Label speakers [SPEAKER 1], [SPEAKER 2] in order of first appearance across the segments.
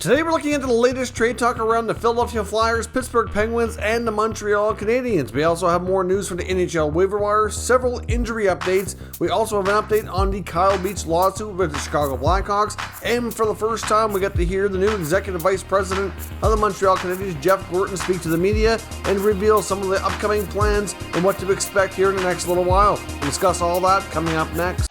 [SPEAKER 1] Today we're looking into the latest trade talk around the Philadelphia Flyers, Pittsburgh Penguins, and the Montreal Canadiens. We also have more news from the NHL waiver wire, several injury updates. We also have an update on the Kyle Beach lawsuit with the Chicago Blackhawks. And for the first time, we get to hear the new Executive Vice President of the Montreal Canadiens, Jeff Gorton, speak to the media and reveal some of the upcoming plans and what to expect here in the next little while. We'll discuss all that coming up next.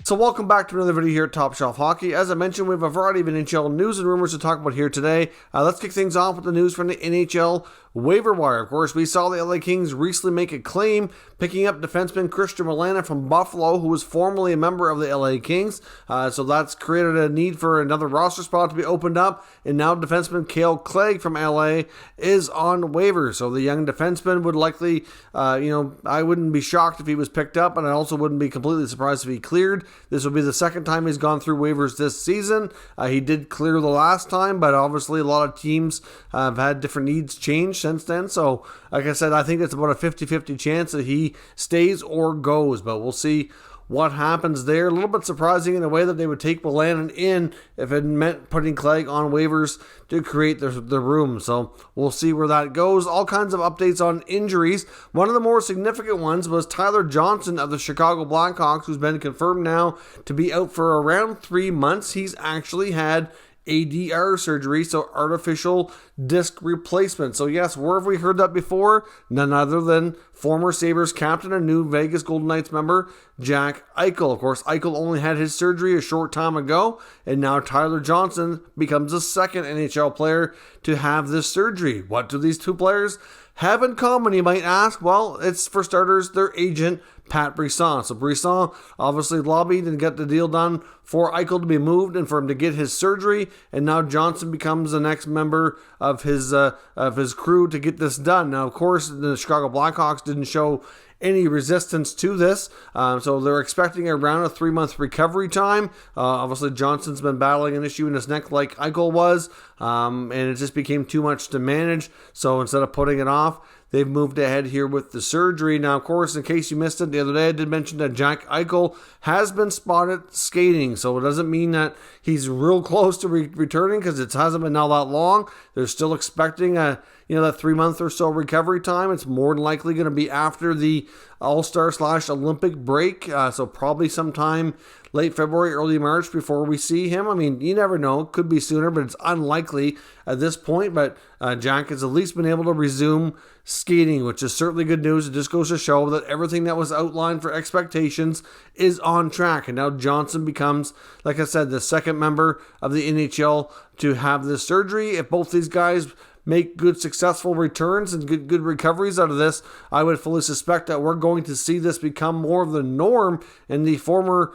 [SPEAKER 1] So welcome back to another video here at Top Shelf Hockey. As I mentioned, we have a variety of NHL news and rumors to talk about here today. Let's kick things off with the news from the NHL waiver wire. Of course, we saw the LA Kings recently make a claim picking up defenseman Christian Milana from Buffalo, who was formerly a member of the LA Kings. So that's created a need for another roster spot to be opened up. And now defenseman Clague from LA is on waivers. So the young defenseman would likely, I wouldn't be shocked if he was picked up, and I also wouldn't be completely surprised if he cleared. This will be the second time he's gone through waivers this season. He did clear the last time, but obviously a lot of teams have had different needs change since then. So, like I said, I think it's about a 50-50 chance that he stays or goes, but we'll see what happens there. A little bit surprising in a way that they would take Milana in if it meant putting Clague on waivers to create the room. So we'll see where that goes. All kinds of updates on injuries. One of the more significant ones was Tyler Johnson of the Chicago Blackhawks, who's been confirmed now to be out for around 3 months. He's actually had ADR surgery, so artificial disc replacement. So yes, where have we heard that before? None other than former Sabres captain and new Vegas Golden Knights member, Jack Eichel. Of course, Eichel only had his surgery a short time ago, and now Tyler Johnson becomes the second NHL player to have this surgery. What do these two players have in common, you might ask? Well, it's, for starters, their agent, Pat Brisson. So Brisson obviously lobbied and got the deal done for Eichel to be moved and for him to get his surgery, and now Johnson becomes the next member of his crew to get this done. Now, of course, the Chicago Blackhawks didn't show any resistance to this, so they're expecting around a 3-month recovery time. Obviously, Johnson's been battling an issue in his neck like Eichel was, and it just became too much to manage. So instead of putting it off, they've moved ahead here with the surgery. Now, of course, in case you missed it, the other day I did mention that Jack Eichel has been spotted skating. So it doesn't mean that he's real close to returning, because it hasn't been now that long. They're still expecting that 3-month or so recovery time. It's more than likely going to be after the All-Star / Olympic break. So probably sometime late February, early March before we see him. I mean, you never know. It could be sooner, but it's unlikely at this point. But Jack has at least been able to resume skating, which is certainly good news. It just goes to show that everything that was outlined for expectations is on track. And now Johnson becomes, like I said, the second member of the NHL to have this surgery. If both these guys make good, successful returns and good recoveries out of this, I would fully suspect that we're going to see this become more of the norm, and the former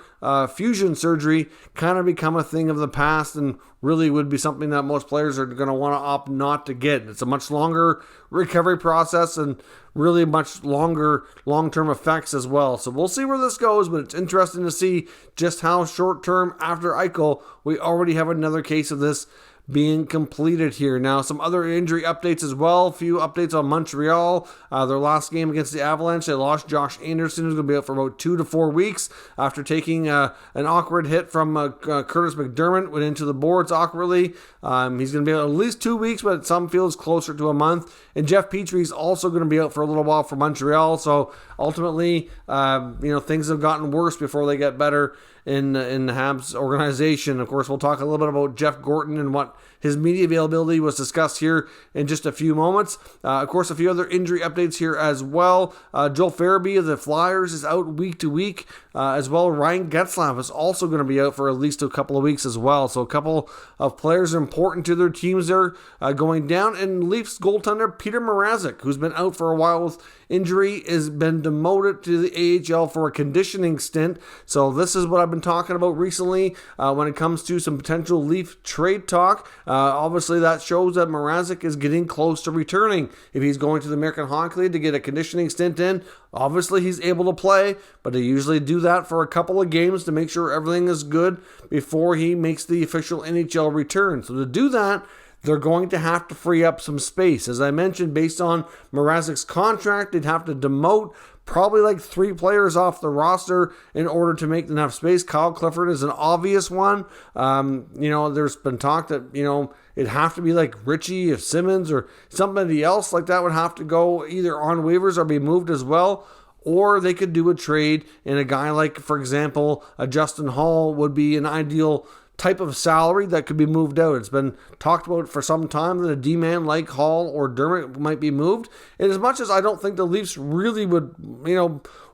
[SPEAKER 1] fusion surgery kind of become a thing of the past, and really would be something that most players are going to want to opt not to get. It's a much longer recovery process and really much longer long-term effects as well. So we'll see where this goes, but it's interesting to see just how short-term after Eichel we already have another case of this being completed here. Now, some other injury updates as well. A few updates on Montreal. Their last game against the Avalanche, they lost Josh Anderson, who's going to be out for about 2 to 4 weeks after taking an awkward hit from Curtis McDermott, went into the boards awkwardly. He's going to be out at least 2 weeks, but some feels closer to a month. And Jeff Petry's also going to be out for a little while for Montreal. So ultimately, things have gotten worse before they get better in the Habs organization. Of course, we'll talk a little bit about Jeff Gorton and what his media availability was discussed here in just a few moments. Of course, a few other injury updates here as well. Joel Farabee of the Flyers is out week to week as well. Ryan Getzlaf is also going to be out for at least a couple of weeks as well. So a couple of players are important to their teams there going down. And Leafs goaltender Peter Mrazek, who's been out for a while with injury, has been demoted to the AHL for a conditioning stint. So this is what I've been talking about recently when it comes to some potential Leaf trade talk. Obviously, that shows that Mrazek is getting close to returning. If he's going to the American Hockey League to get a conditioning stint in, obviously he's able to play, but they usually do that for a couple of games to make sure everything is good before he makes the official NHL return. So to do that, they're going to have to free up some space. As I mentioned, based on Mrazek's contract, they'd have to demote probably like 3 players off the roster in order to make enough space. Kyle Clifford is an obvious one. There's been talk that, it'd have to be like Richie, if Simmons or somebody else like that would have to go either on waivers or be moved as well. Or they could do a trade, and a guy like, for example, a Justin Hall would be an ideal type of salary that could be moved out. It's been talked about for some time that a D-man like Hall or Dermott might be moved. And as much as I don't think the Leafs really would,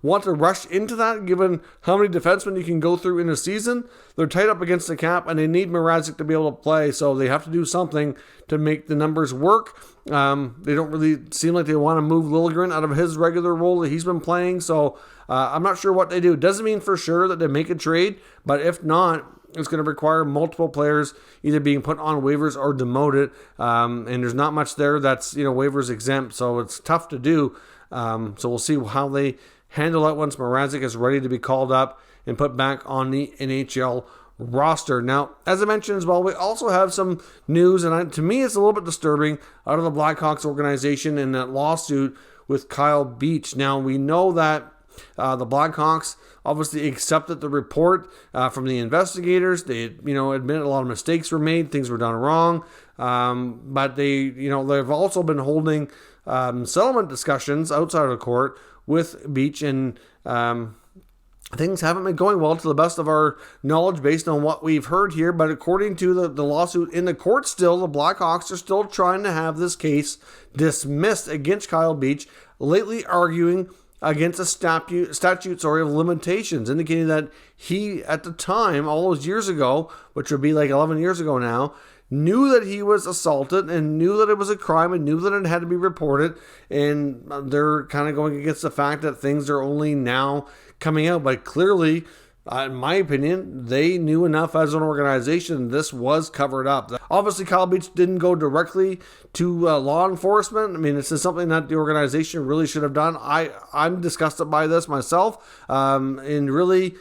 [SPEAKER 1] want to rush into that, given how many defensemen you can go through in a season, they're tight up against the cap, and they need Mrazek to be able to play, so they have to do something to make the numbers work. They don't really seem like they want to move Liljegren out of his regular role that he's been playing, so I'm not sure what they do. Doesn't mean for sure that they make a trade, but if not, it's going to require multiple players either being put on waivers or demoted, and there's not much there that's waivers exempt, so it's tough to do. So we'll see how they handle that once Mrazek is ready to be called up and put back on the NHL roster. Now, as I mentioned as well, we also have some news, and to me it's a little bit disturbing, out of the Blackhawks organization in that lawsuit with Kyle Beach. Now, we know that the Blackhawks obviously accepted the report from the investigators. They admitted a lot of mistakes were made, things were done wrong, but they've also been holding settlement discussions outside of the court with Beach, and things haven't been going well to the best of our knowledge based on what we've heard here. But according to the lawsuit in the court still, the Blackhawks are still trying to have this case dismissed against Kyle Beach, lately arguing against a statute of limitations, indicating that he, at the time, all those years ago, which would be like 11 years ago now, knew that he was assaulted and knew that it was a crime and knew that it had to be reported. And they're kind of going against the fact that things are only now coming out. But clearly, in my opinion, they knew enough as an organization. This was covered up. Obviously, Kyle Beach didn't go directly to law enforcement. I mean, this is something that the organization really should have done. I'm disgusted by this myself. And really,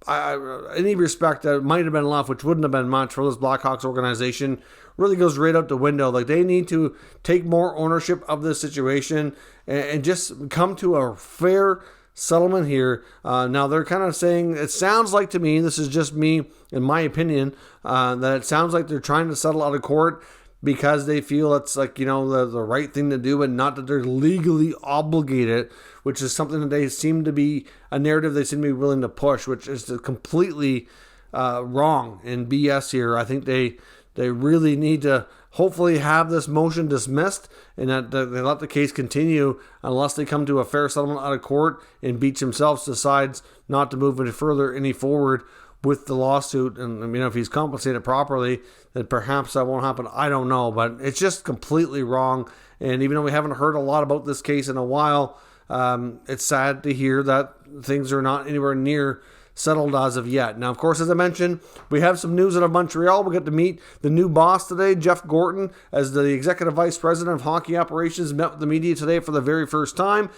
[SPEAKER 1] any respect that might have been left, which wouldn't have been much for this Blackhawks organization, really goes right out the window. Like, they need to take more ownership of this situation and just come to a fair settlement here. Now they're kind of saying, it sounds like to me, this is just me in my opinion, that it sounds like they're trying to settle out of court because they feel it's like, the right thing to do, and not that they're legally obligated, which is something that they seem to be, a narrative they seem to be willing to push, which is completely wrong and BS here. I think they really need to hopefully have this motion dismissed, and that they let the case continue unless they come to a fair settlement out of court and Beach himself decides not to move any forward with the lawsuit. And if he's compensated properly, then perhaps that won't happen. I don't know, but it's just completely wrong. And even though we haven't heard a lot about this case in a while, it's sad to hear that things are not anywhere near settled as of yet. Now, of course, as I mentioned, we have some news out of Montreal. We'll get to meet the new boss today, Jeff Gorton, as the Executive Vice President of Hockey Operations, met with the media today for the very first time.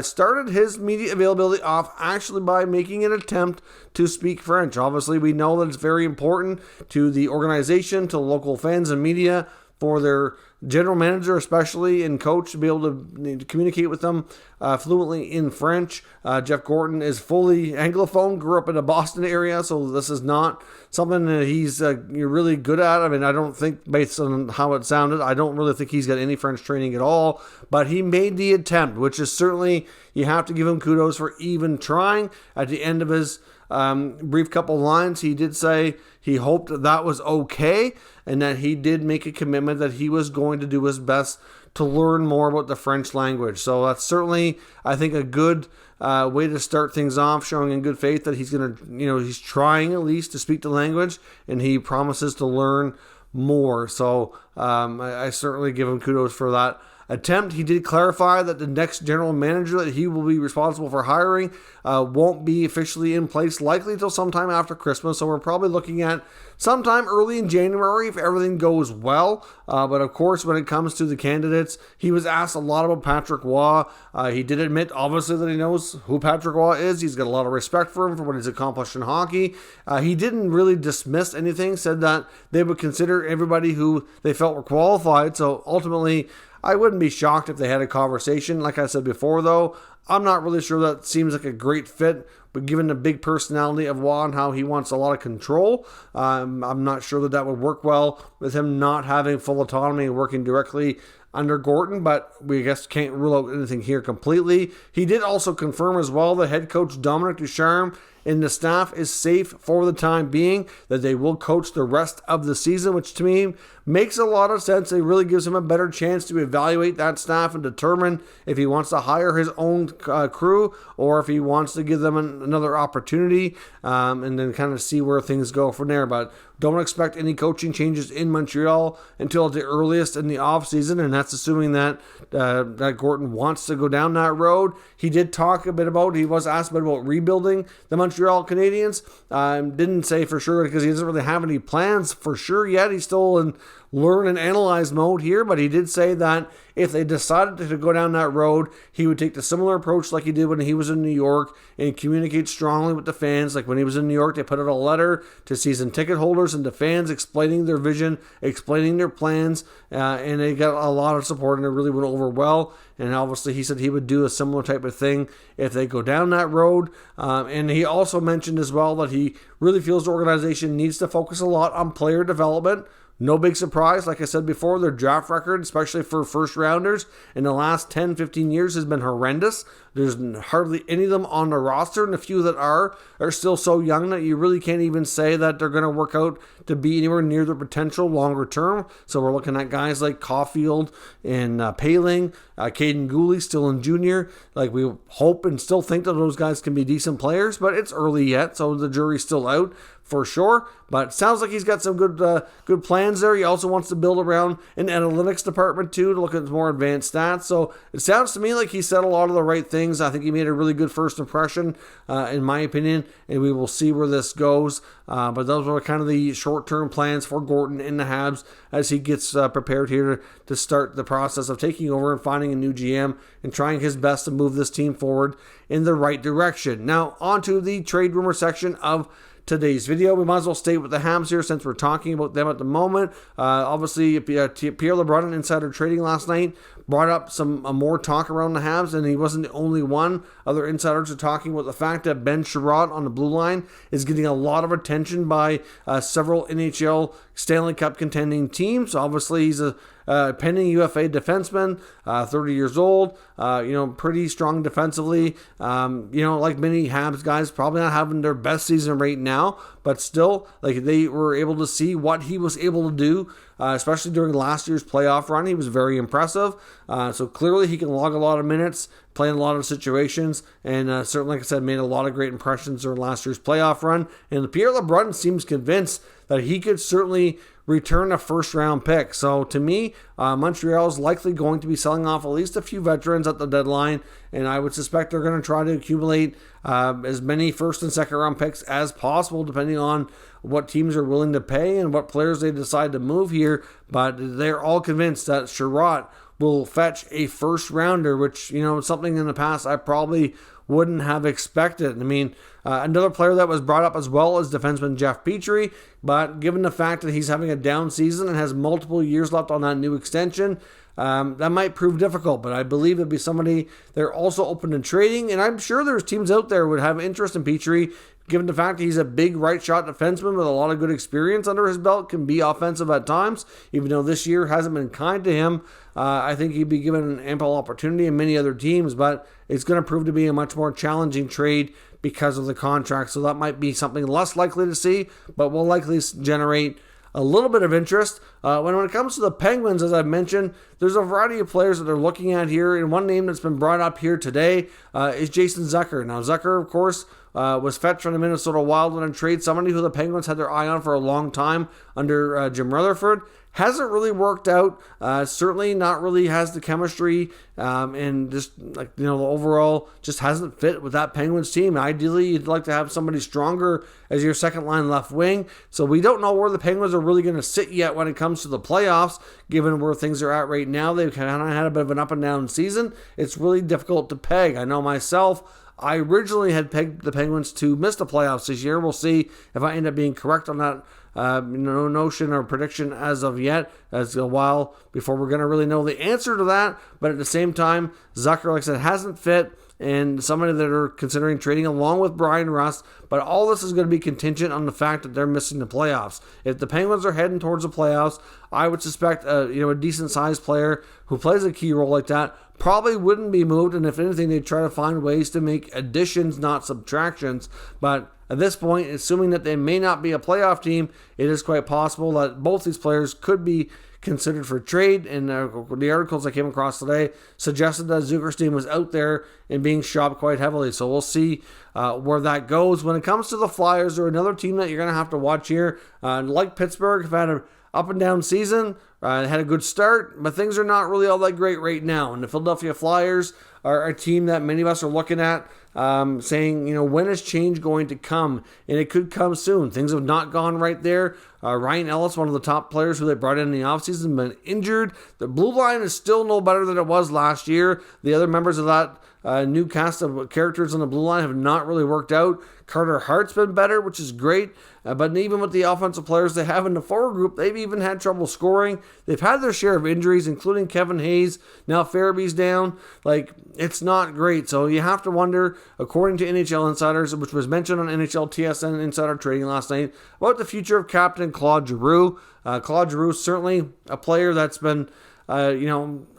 [SPEAKER 1] Started his media availability off actually by making an attempt to speak French. Obviously, we know that it's very important to the organization, to local fans and media, for their general manager especially and coach to be able to communicate with them fluently in French. Jeff Gorton is fully Anglophone, grew up in the Boston area, so this is not something that he's really good at. I mean, I don't think, based on how it sounded, I don't really think he's got any French training at all, but he made the attempt, which is certainly, you have to give him kudos for even trying. At the end of his brief couple lines, he did say he hoped that was okay, and that he did make a commitment that he was going to do his best to learn more about the French language. So that's certainly, I think, a good way to start things off, showing in good faith that he's going to, he's trying at least to speak the language, and he promises to learn more. So I certainly give him kudos for that attempt. He did clarify that the next general manager that he will be responsible for hiring won't be officially in place likely until sometime after Christmas. So we're probably looking at sometime early in January if everything goes well. But of course, when it comes to the candidates, he was asked a lot about Patrick Waugh. He did admit, obviously, that he knows who Patrick Waugh is. He's got a lot of respect for him for what he's accomplished in hockey. He didn't really dismiss anything, said that they would consider everybody who they felt were qualified. So ultimately, I wouldn't be shocked if they had a conversation. Like I said before, though, I'm not really sure that seems like a great fit, but given the big personality of Waugh and how he wants a lot of control, I'm not sure that would work well with him not having full autonomy and working directly under Gorton, but we can't rule out anything here completely. He did also confirm as well that head coach Dominic Ducharme and the staff is safe for the time being, that they will coach the rest of the season, which to me makes a lot of sense. It really gives him a better chance to evaluate that staff and determine if he wants to hire his own crew or if he wants to give them another opportunity, and then kind of see where things go from there. But don't expect any coaching changes in Montreal until the earliest in the offseason, and that's assuming that Gorton wants to go down that road. He did talk he was asked a bit about rebuilding the Montreal Canadiens. Didn't say for sure because he doesn't really have any plans for sure yet. He's still in learn and analyze mode here, but he did say that if they decided to go down that road, he would take the similar approach like he did when he was in New York and communicate strongly with the fans. Like when he was in New York, they put out a letter to season ticket holders and to fans explaining their vision, explaining their plans, and they got a lot of support and it really went over well. And obviously he said he would do a similar type of thing if they go down that road. And he also mentioned as well that he really feels the organization needs to focus a lot on player development. No big surprise. Like I said before, their draft record, especially for first rounders, in the last 10, 15 years has been horrendous. There's hardly any of them on the roster, and the few that are still so young that you really can't even say that they're going to work out to be anywhere near their potential longer term. So we're looking at guys like Caulfield and Paling, Caden Gooley still in junior. Like we hope and still think that those guys can be decent players, but it's early yet, so the jury's still out for sure. But sounds like he's got some good plans there. He also wants to build around an analytics department too to look at more advanced stats. So it sounds to me like he said a lot of the right things. I think he made a really good first impression, in my opinion, and we will see where this goes. But those are kind of the short-term plans for Gorton in the Habs as he gets prepared here to start the process of taking over and finding a new GM and trying his best to move this team forward in the right direction. Now, on to the trade rumor section of today's video. We might as well stay with the Habs here since we're talking about them at the moment. Obviously, Pierre LeBrun, insider trading last night, brought up some more talk around the Habs, and he wasn't the only one. Other insiders are talking about the fact that Ben Chiarot on the blue line is getting a lot of attention by several NHL Stanley Cup contending teams. Obviously, he's a pending UFA defenseman, 30 years old, pretty strong defensively. Like many Habs guys, probably not having their best season right now, but still, like they were able to see what he was able to do, especially during last year's playoff run. He was very impressive. So clearly he can log a lot of minutes, play in a lot of situations, and certainly, like I said, made a lot of great impressions during last year's playoff run. And Pierre LeBrun seems convinced that he could certainly return a first-round pick. So to me, Montreal is likely going to be selling off at least a few veterans at the deadline, and I would suspect they're going to try to accumulate as many first and second-round picks as possible, depending on what teams are willing to pay and what players they decide to move here. But they're all convinced that Chiarot will fetch a first-rounder, which, something in the past I probably wouldn't have expected. I mean, another player that was brought up as well is defenseman Jeff Petrie, but given the fact that he's having a down season and has multiple years left on that new extension, that might prove difficult, but I believe it'd be somebody they're also open to trading, and I'm sure there's teams out there who would have interest in Petrie, given the fact that he's a big right-shot defenseman with a lot of good experience under his belt, can be offensive at times, even though this year hasn't been kind to him. I think he'd be given an ample opportunity in many other teams, but it's going to prove to be a much more challenging trade because of the contract, so that might be something less likely to see, but will likely generate a little bit of interest. When it comes to the Penguins, as I mentioned, there's a variety of players that they're looking at here, and one name that's been brought up here today is Jason Zucker. Now, Zucker, of course, was fetched from the Minnesota Wild in a trade, somebody who the Penguins had their eye on for a long time under Jim Rutherford. Hasn't really worked out. Certainly not really has the chemistry, and just the overall just hasn't fit with that Penguins team. Ideally, you'd like to have somebody stronger as your second line left wing. So we don't know where the Penguins are really going to sit yet when it comes to the playoffs, given where things are at right now. They've kind of had a bit of an up and down season. It's really difficult to peg. I know myself, I originally had pegged the Penguins to miss the playoffs this year. We'll see if I end up being correct on that no notion or prediction as of yet. It's a while before we're going to really know the answer to that. But at the same time, Zucker, like I said, hasn't fit. and somebody that are considering trading along with Brian Rust. But all this is going to be contingent on the fact that they're missing the playoffs. If the Penguins are heading towards the playoffs, I would suspect a decent-sized player who plays a key role like that probably wouldn't be moved, and if anything, they'd try to find ways to make additions, not subtractions. But at this point, assuming that they may not be a playoff team, it is quite possible that both these players could be considered for trade, and the articles I came across today suggested that Zuckerstein was out there and being shopped quite heavily. So we'll see where that goes. When it comes to the Flyers, they're another team that you're going to have to watch here. Like Pittsburgh, have had an up and down season, had a good start, but things are not really all that great right now. And the Philadelphia Flyers are a team that many of us are looking at, saying, when is change going to come? And it could come soon. Things have not gone right there. Ryan Ellis, one of the top players who they brought in the offseason, been injured. The blue line is still no better than it was last year. The other members of that new cast of characters on the blue line have not really worked out. Carter Hart's been better, which is great. But even with the offensive players they have in the forward group, they've even had trouble scoring. They've had their share of injuries, including Kevin Hayes. Now Farabee's down. It's not great. So you have to wonder, according to NHL Insiders, which was mentioned on NHL TSN Insider Trading last night, about the future of Captain Claude Giroux. Claude Giroux is certainly a player that's been,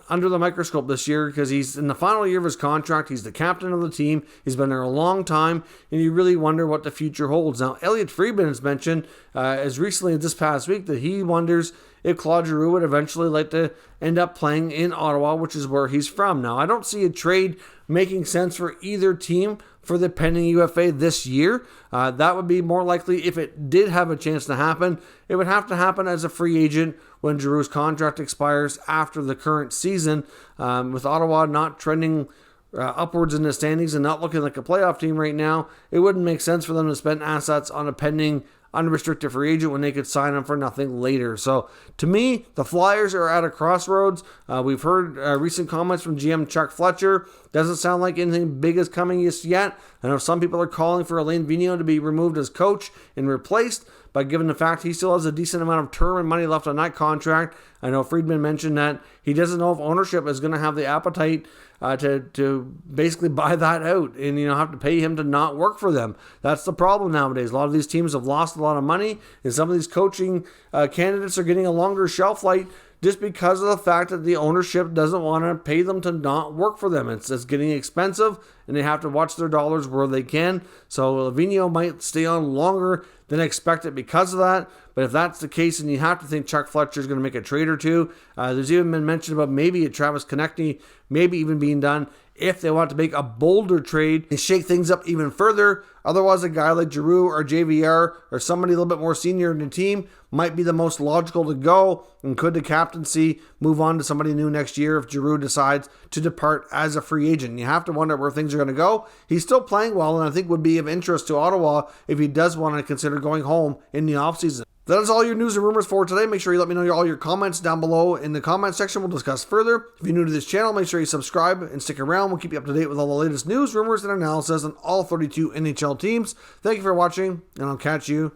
[SPEAKER 1] under the microscope this year because he's in the final year of his contract. He's the captain of the team. He's been there a long time, and you really wonder what the future holds. Now, Elliotte Friedman has mentioned as recently as this past week that he wonders if Claude Giroux would eventually like to end up playing in Ottawa, which is where he's from. Now, I don't see a trade making sense for either team for the pending UFA this year. That would be more likely if it did have a chance to happen. It would have to happen as a free agent when Giroux's contract expires after the current season. With Ottawa not trending upwards in the standings and not looking like a playoff team right now, it wouldn't make sense for them to spend assets on a pending unrestricted free agent when they could sign him for nothing later. So to me, the Flyers are at a crossroads. We've heard recent comments from GM Chuck Fletcher. Doesn't sound like anything big is coming just yet. I know some people are calling for Alain Vigneault to be removed as coach and replaced, but given the fact he still has a decent amount of term and money left on that contract, I know Friedman mentioned that he doesn't know if ownership is going to have the appetite to basically buy that out and have to pay him to not work for them. That's the problem nowadays. A lot of these teams have lost a lot of money, and some of these coaching candidates are getting a longer shelf life just because of the fact that the ownership doesn't want to pay them to not work for them. It's just getting expensive, and they have to watch their dollars where they can. So Vigneault might stay on longer than expected because of that. But if that's the case, then you have to think Chuck Fletcher is going to make a trade or two. There's even been mention about maybe a Travis Konechny maybe even being done if they want to make a bolder trade and shake things up even further. Otherwise, a guy like Giroux or JVR or somebody a little bit more senior in the team might be the most logical to go. And could the captaincy move on to somebody new next year if Giroux decides to depart as a free agent? You have to wonder where things are going to go. He's still playing well, and I think would be of interest to Ottawa if he does want to consider going home in the offseason. That is all your news and rumors for today. Make sure you let me know all your comments down below in the comment section. We'll discuss further. If you're new to this channel, make sure you subscribe and stick around. We'll keep you up to date with all the latest news, rumors, and analysis on all 32 NHL teams. Thank you for watching, and I'll catch you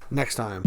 [SPEAKER 1] next time.